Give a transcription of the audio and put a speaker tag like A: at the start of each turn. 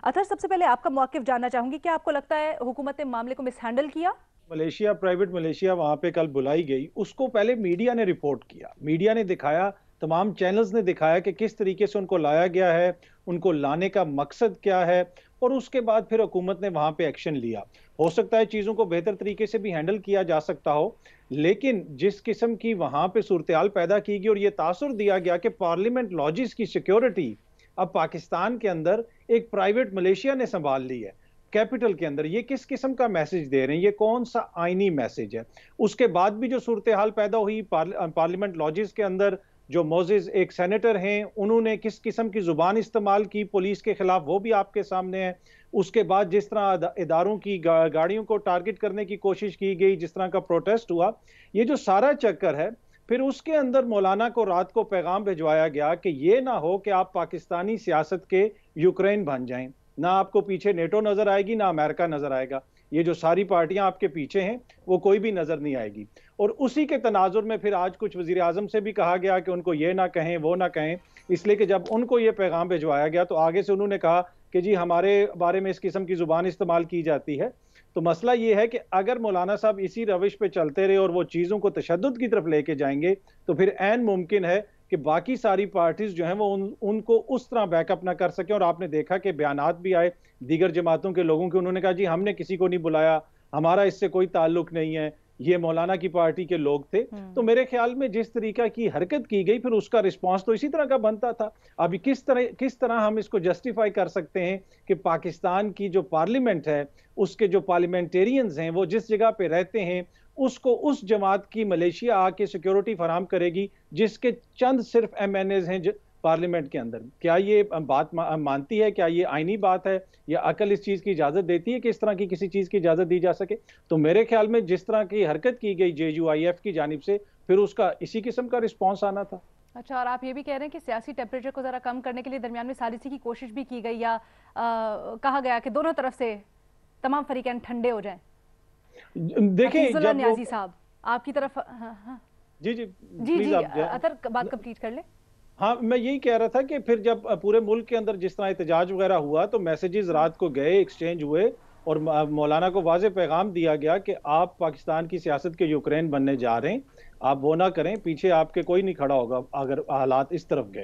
A: अतर सबसे पहले आपका मौक़िफ़ जानना चाहूँगी, क्या आपको लगता है हुकूमत ने मामले को मिसहैंडल किया?
B: मलेशिया, प्राइवेट मलेशिया वहाँ पे कल बुलाई गई, उसको पहले मीडिया ने रिपोर्ट किया। मीडिया ने दिखाया, तमाम चैनल्स ने दिखाया कि किस तरीके से उनको लाया गया है, उनको लाने का मकसद क्या है, और उसके बाद फिर हुकूमत ने वहाँ पे एक्शन लिया। हो सकता है चीज़ों को बेहतर तरीके से भी हैंडल किया जा सकता हो, लेकिन जिस किस्म की वहाँ पे सूरत-ए-हाल पैदा की गई और ये तासुर दिया गया कि पार्लियामेंट लॉजिस की सिक्योरिटी अब पाकिस्तान के अंदर एक प्राइवेट मलेशिया ने सँभाल ली है। कैपिटल के अंदर ये किस किस्म का मैसेज दे रहे हैं, ये कौन सा आईनी मैसेज है। उसके बाद भी जो सूरत हाल पैदा हुई पार्लियामेंट लॉजिस के अंदर, जो मोजेस एक सेनेटर हैं, उन्होंने किस किस्म की जुबान इस्तेमाल की पुलिस के खिलाफ, वो भी आपके सामने है। उसके बाद जिस तरह इदारों की गाड़ियों को टारगेट करने की कोशिश की गई, जिस तरह का प्रोटेस्ट हुआ, ये जो सारा चक्कर है, फिर उसके अंदर मौलाना को रात को पैगाम भिजवाया गया कि ये ना हो कि आप पाकिस्तानी सियासत के यूक्रेन बन जाएं। ना आपको पीछे नेटो नजर आएगी, ना अमेरिका नजर आएगा। ये जो सारी पार्टियां आपके पीछे हैं, वो कोई भी नजर नहीं आएगी। और उसी के तनाजुर में फिर आज कुछ वजीर आजम से भी कहा गया कि उनको ये ना कहें, वो ना कहें, इसलिए कि जब उनको ये पैगाम भिजवाया गया तो आगे से उन्होंने कहा कि जी हमारे बारे में इस किस्म की जुबान इस्तेमाल की जाती है। तो मसला ये है कि अगर मौलाना साहब इसी रविश पे चलते रहे और वो चीज़ों को तशद्दुद की तरफ लेके जाएंगे, तो फिर ऐन मुमकिन है कि बाकी सारी पार्टीज जो हैं वो उनको उस तरह बैकअप ना कर सकें। और आपने देखा कि बयानात भी आए दीगर जमातों के लोगों के, उन्होंने कहा जी हमने किसी को नहीं बुलाया, हमारा इससे कोई ताल्लुक नहीं है, ये मौलाना की पार्टी के लोग थे। तो मेरे ख्याल में जिस तरीका की हरकत की गई, फिर उसका रिस्पांस तो इसी तरह का बनता था। अभी किस तरह हम इसको जस्टिफाई कर सकते हैं कि पाकिस्तान की जो पार्लियामेंट है, उसके जो पार्लियामेंटेरियंस हैं, वो जिस जगह पे रहते हैं, उसको उस जमात की मलेशिया आके सिक्योरिटी फराहम करेगी जिसके चंद सिर्फ एमएनएज हैं पार्लियामेंट के अंदर। क्या ये बात मानती है? क्या ये आईनी बात है? या अकल इस चीज की इजाजत देती है कि इस तरह की किसी चीज की इजाजत दी जा सके? तो मेरे ख्याल में जिस तरह की हरकत की गई जेयूआईएफ की जानिब से, फिर उसका इसी किस्म का रिस्पॉन्स आना था।
A: अच्छा, और आप ये भी कह रहे हैं कि सियासी टेम्परेचर को ज़रा कम करने के लिए दरमियान में सालिसी की कोशिश भी की गई, या कहा गया कि दोनों तरफ से तमाम फरीकैन ठंडे हो जाएं।
B: देखें जब
A: न्याजी साहब आपकी तरफ। हाँ हाँ
B: जी जी
A: जी
B: प्लीज
A: जी,
B: आप
A: अतर बात कंप्लीट कर ले।
B: हाँ, मैं यही कह रहा था कि फिर जब पूरे मुल्क के अंदर जिस तरह एहतजाज वगैरह हुआ, तो मैसेजेस रात को गए, एक्सचेंज हुए, और मौलाना को वाज़ेह पैगाम दिया गया कि आप पाकिस्तान की सियासत के यूक्रेन बनने जा रहे हैं, आप वो ना करें, पीछे आपके कोई नहीं खड़ा होगा अगर हालात इस तरफ गए।